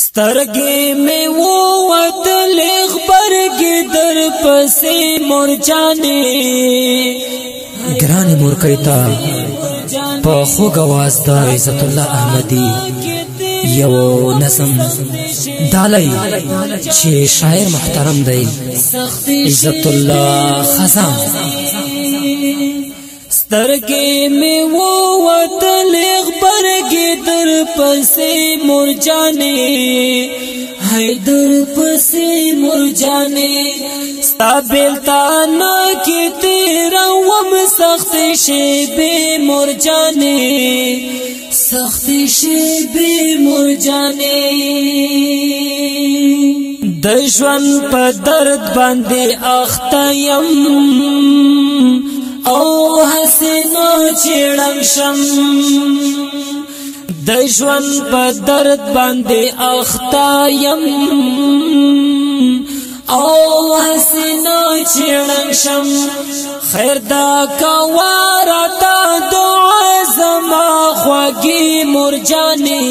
سترګې مې ووتلې غبرګې در پسې مرجانې ګرانې مورکۍ ته په خوږ اواز د عزت الله احمدي یو نظم ډالۍ چې شاعر محترم دی عزت الله خزان سترګې مې ووتلې غبرګې در پسې مرجانې هی در پسې مرجانې ستا بېلتانه کې تېروم سختې شېبې مرجانې سختې شېبې مرجانې د ژوند په درد باندې اخته یم او حسینو چیړم شم د ژوند په درد باندې اخته یم او حسینو چیړم شم خیر دا کواره تا دعا زما خوږی مرجانې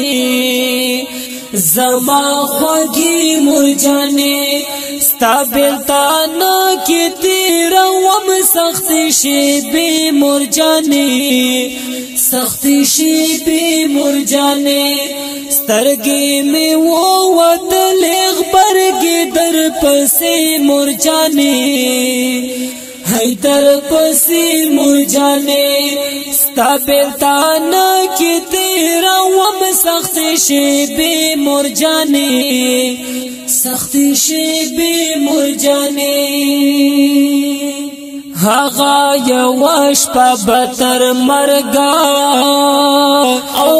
زما خوږی مرجانې ستا بېلتانه کې تېروم سختې شېبې مرجانې سختې شېبې مرجانې سترګې مې ووتلې غبرګې در پسې مرجانې هی در پسې مرجانې ستا بېلتانه کې تېروم سختې شېبې مرجانې سختې شېبې مرجانې هغه یوه شپه به تر مرګه او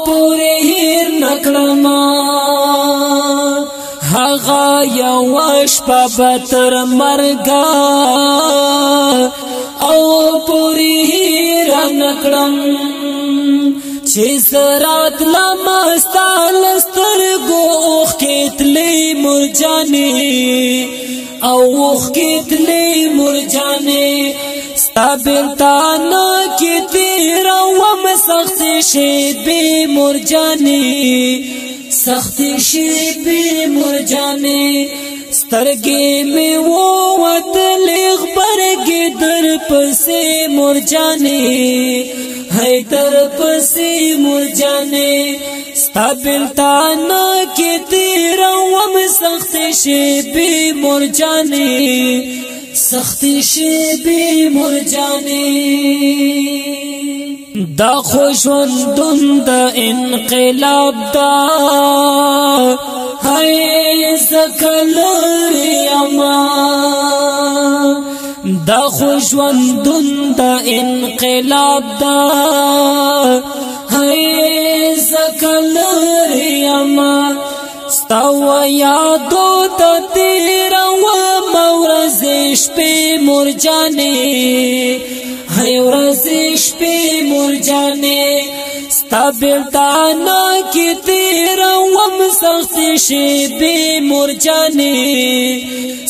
پورې هېر نه کړمه هغه یوه شپه به تر مرګه او پورې هېر نه کړم چې زه راتلم ستا له سترګو اوښکې تلې مرجانې او اوښکې تلې مرجانې ستا بېلتانه کې تېروم سختې شېبې مرجانې سختې شېبې مرجانې سترګې مې ووتلې غبرګې در پسې مرجانې هی در پسې مرجانې ستا بېلتانه کې تېروم سختې شېبې مرجانې سختې شېبې مرجانې دا خو ژوندون د انقلاب دا هی ځکه لرې یمه دا خو ژوندون د انقلاب دا هی ځکه لرې یمه ستا و یادو ته تېروم ورځې شپې مرجانې هی ورځې شپې مرجانې ستا بېلتانه کې تېروم سختې شېبې مرجانې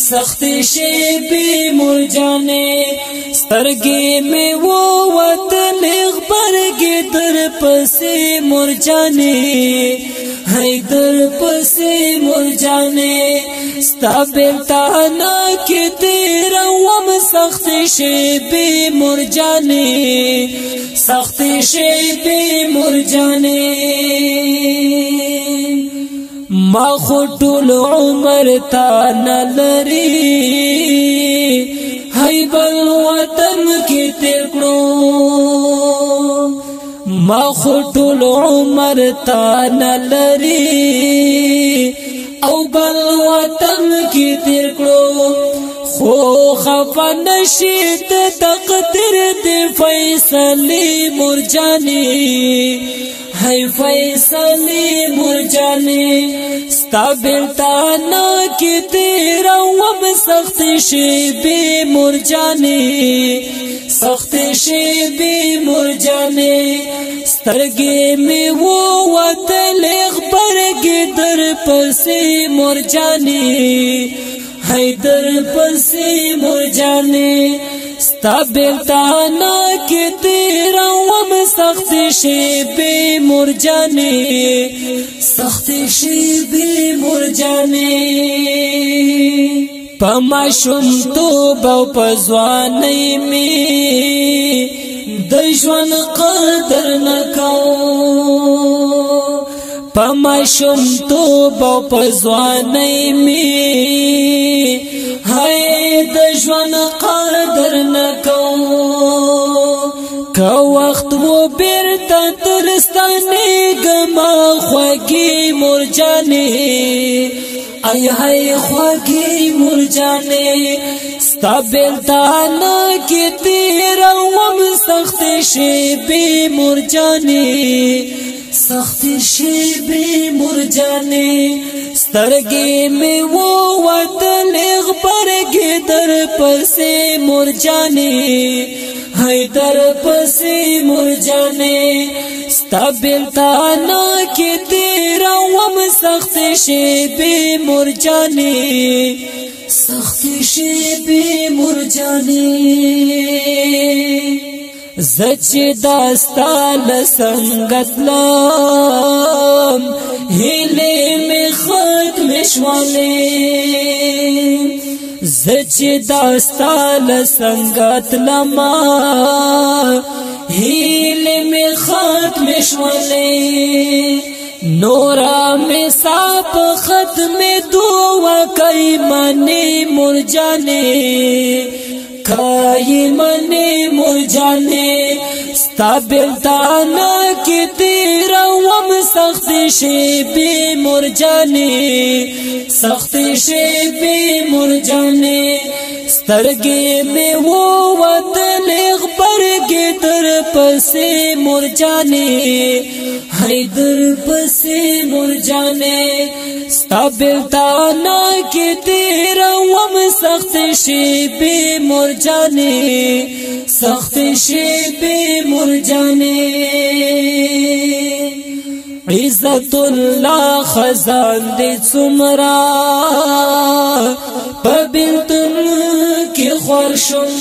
سختې شېبې مرجانې سترګې مې ووتلې غبرګې در پسې مرجانې هی در پسې مرجانې ستا بېلتانه کې تېروم سختې شېبې مرجانې سختې شېبې مرجانې ما خو ټول عمر تا نه لري هی بل وطن کې تېر کړو ما خو ټول عمر تا نه لري او بل وطن کې تېر کړو خو خفه نشي د تقدیر د فیصلې مرجانې هی فیصلې مرجانې ستا بېلتانه کې تېروم سختې شېبې مرجانې سختې شېبې مرجانې سترګې مې ووتلې غبرګې در پسې مرجانې هی در پسې مرجانې ستا بیلتانا کی تیرا وم سخت شیبی مرجانی سخت شیبی مرجانی پما شم تو باو پزوانی می دجوان قدر نکو پما شم تو باو پزوانی می هاي دجوان قدر نکو که وقت و بیرتا ترستانی گما خواگی مرجانی ای های خواگی مرجانی ستا بیلتانا کی تیرا وم سخت شیبی مرجانی سخت شیبی مرجانی سترگی میں وہ وطن اغبرگی در پسی مرجانی ہے در پسی مرجانی ستا بیلتانا کی تیرا وم سخت شیبی مرجانی سخت شیبی مرجانی زچ داستا لسنگت لام هیلے میں ختم شوالی زچ داستا لسنگت لما هیلے میں ختم شوالی نورا میں ساپ ختم دعا کئی منی مرجانی کئی منی مرجانی ستا بیلتانا کی تیرا وم سخت شیبی مرجانی سخت شیبی مرجانی سترگی میں وہ وطن اغبرگی در پسی مرجانی ہے در پسی مرجانی ستا بیلتانا کی تیرا وم سخت شیبی مرجانی سخت شیبی مرجانی عزت الله خزان دی څومره په بیلتون کې خورشم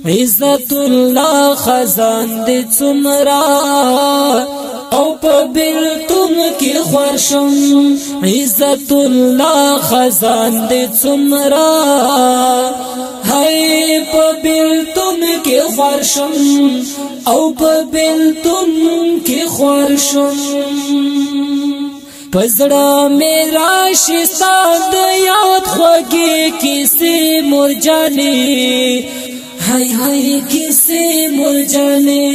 عزت الله خزان دی څومره او په بیلتون کې خورشم عزت الله خزان دی څومره هاي په بیلتون کې خورشم او په بیلتون کې خورشم پزړه میرا شستا د یاد خوږی کیسې مرجانی هاي هاي کیسې مرجانی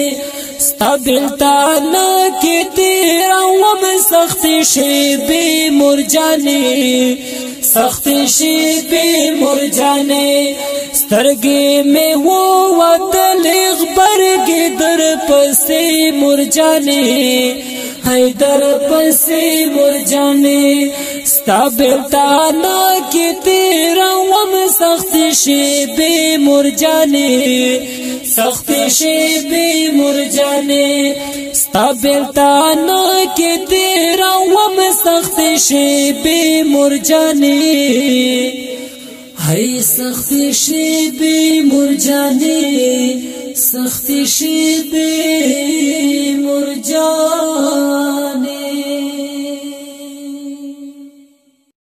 ستا بیلتانا کی تیرا وم سخت شیبی مرجانی سخت شیبی مرجانی سترگی میں وہ وطن اغبرگی در پسی مرجانی ہے در پسی مرجانی ستا بیلتانا کی تیرا وم سخت شیبی مرجانی سخت شیبی مرجانی ستا بیلتانا کی تیرا وم سخت شیبی مرجانی ہے سخت شیبی مرجانی سخت شیبی مرجانی